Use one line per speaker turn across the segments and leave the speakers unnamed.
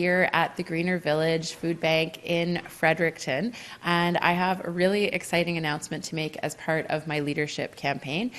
Here at the Greener Village Food Bank in Fredericton, and I have a really exciting announcement to make as part of my leadership campaign.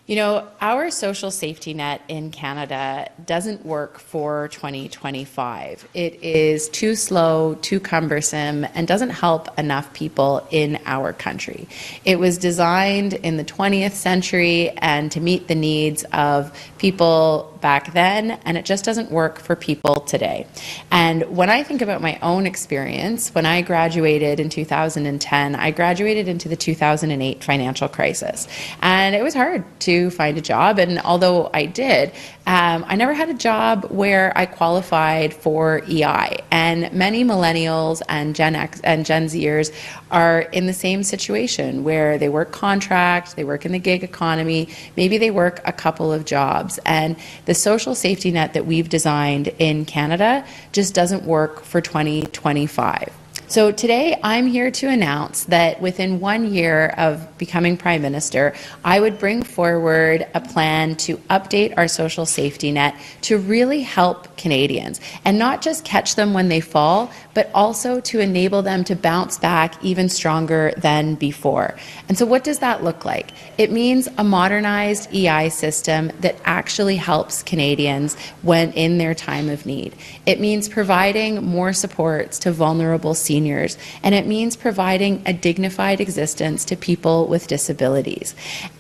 You know, our social safety net in Canada doesn't work for 2025. It is too slow, too cumbersome, and doesn't help enough people in our country. It was designed in the 20th century and to meet the needs of people back then, and it just doesn't work for people today. And when I think about my own experience, when I graduated in 2010, I graduated into the 2008 financial crisis. And it was hard to find a job, and although I did, I never had a job where I qualified for EI. And many millennials and Gen X and Gen Zers are in the same situation where they work contract, they work in the gig economy, maybe they work a couple of jobs. And the social safety net that we've designed in Canada just doesn't work for 2025. So today I'm here to announce that within 1 year of becoming Prime Minister, I would bring forward a plan to update our social safety net to really help Canadians and not just catch them when they fall, but also to enable them to bounce back even stronger than before. And so what does that look like? It means a modernized EI system that actually helps Canadians when in their time of need. It means providing more supports to vulnerable seniors, and it means providing a dignified existence to people with disabilities.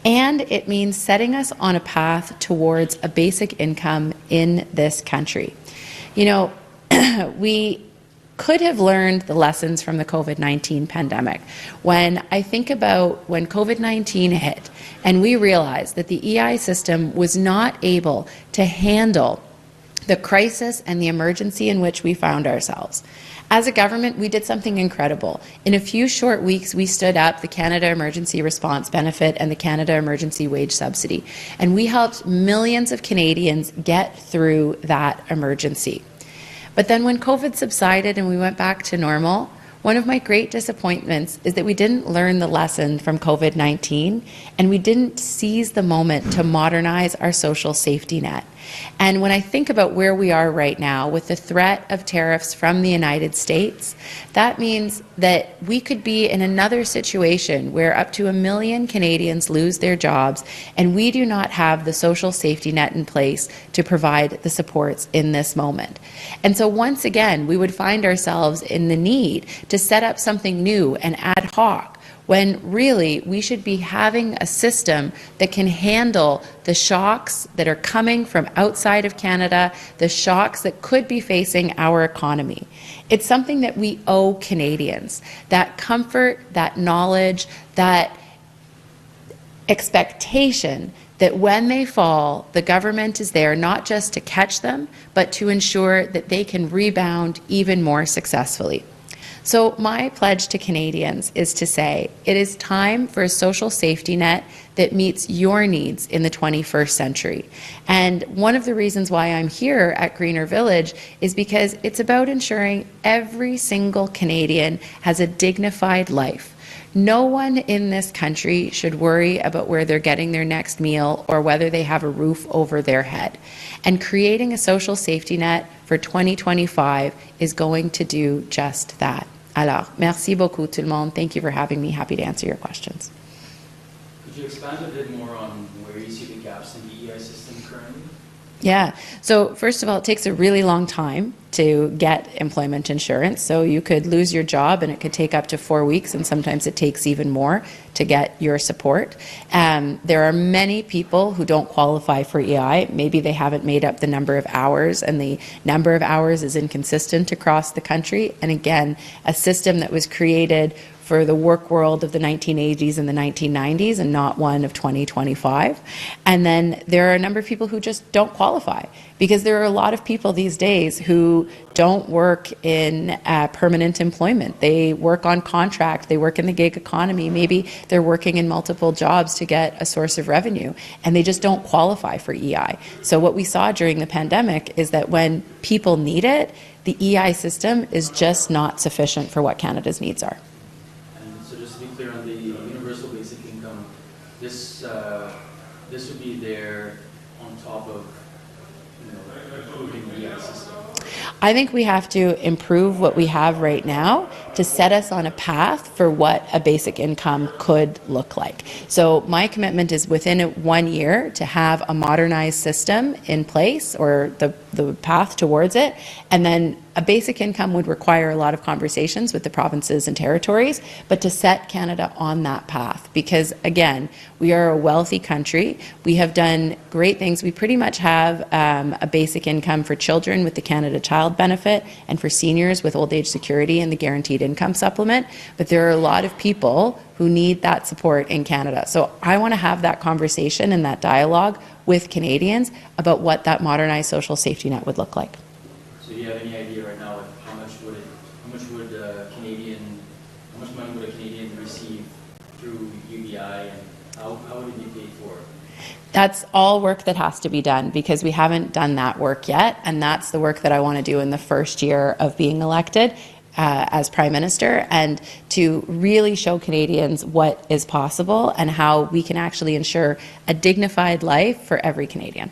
And it means setting us on a path towards a basic income in this country. You know, we could have learned the lessons from the COVID-19 pandemic. When I think about when COVID-19 hit and we realized that the EI system was not able to handle the crisis and the emergency in which we found ourselves. As a government, we did something incredible. In a few short weeks, we stood up the Canada Emergency Response Benefit and the Canada Emergency Wage Subsidy, and we helped millions of Canadians get through that emergency. But then when COVID subsided and we went back to normal, one of my great disappointments is that we didn't learn the lesson from COVID-19 and we didn't seize the moment to modernize our social safety net. And when I think about where we are right now with the threat of tariffs from the United States, that means that we could be in another situation where up to 1 million Canadians lose their jobs and we do not have the social safety net in place to provide the supports in this moment. And so once again, we would find ourselves in the need to set up something new and ad hoc, when really we should be having a system that can handle the shocks that are coming from outside of Canada, the shocks that could be facing our economy. It's something that we owe Canadians, that comfort, that knowledge, that expectation that when they fall, the government is there not just to catch them, but to ensure that they can rebound even more successfully. So my pledge to Canadians is to say, it is time for a social safety net that meets your needs in the 21st century. And one of the reasons why I'm here at Greener Village is because it's about ensuring every single Canadian has a dignified life. No one in this country should worry about where they're getting their next meal or whether they have a roof over their head. And creating a social safety net for 2025 is going to do just that. Alors, merci beaucoup tout le monde. Thank you for having me. Happy to answer your questions.
Could you expand a bit more on where you see the gaps in the EI system currently?
Yeah. So first of all, it takes a really long time to get employment insurance. So you could lose your job and it could take up to 4 weeks, and sometimes it takes even more to get your support. There are many people who don't qualify for EI. Maybe they haven't made up the number of hours, and the number of hours is inconsistent across the country. And again, a system that was created for the work world of the 1980s and the 1990s and not one of 2025. And then there are a number of people who just don't qualify, because there are a lot of people these days who don't work in permanent employment. They work on contract, they work in the gig economy, maybe they're working in multiple jobs to get a source of revenue, and they just don't qualify for EI. So what we saw during the pandemic is that when people need it, the EI system is just not sufficient for what Canada's needs are.
On the universal basic income, this would be there on top of, improving the EI system.
I think we have to improve what we have right now to set us on a path for what a basic income could look like. So my commitment is within 1 year to have a modernized system in place, or the path towards it, and then a basic income would require a lot of conversations with the provinces and territories, but to set Canada on that path. Because again, we are a wealthy country. We have done great things. We pretty much have a basic income for children with the Canada Child Benefit, and for seniors with Old Age Security and the Guaranteed Income Supplement. But there are a lot of people who need that support in Canada. So I want to have that conversation and that dialogue with Canadians about what that modernized social safety net would look like.
So do you have any idea right now, like how much money would a Canadian receive through UBI, and how would it be paid for?
That's all work that has to be done, because we haven't done that work yet, and that's the work that I want to do in the first year of being elected as Prime Minister, and to really show Canadians what is possible and how we can actually ensure a dignified life for every Canadian.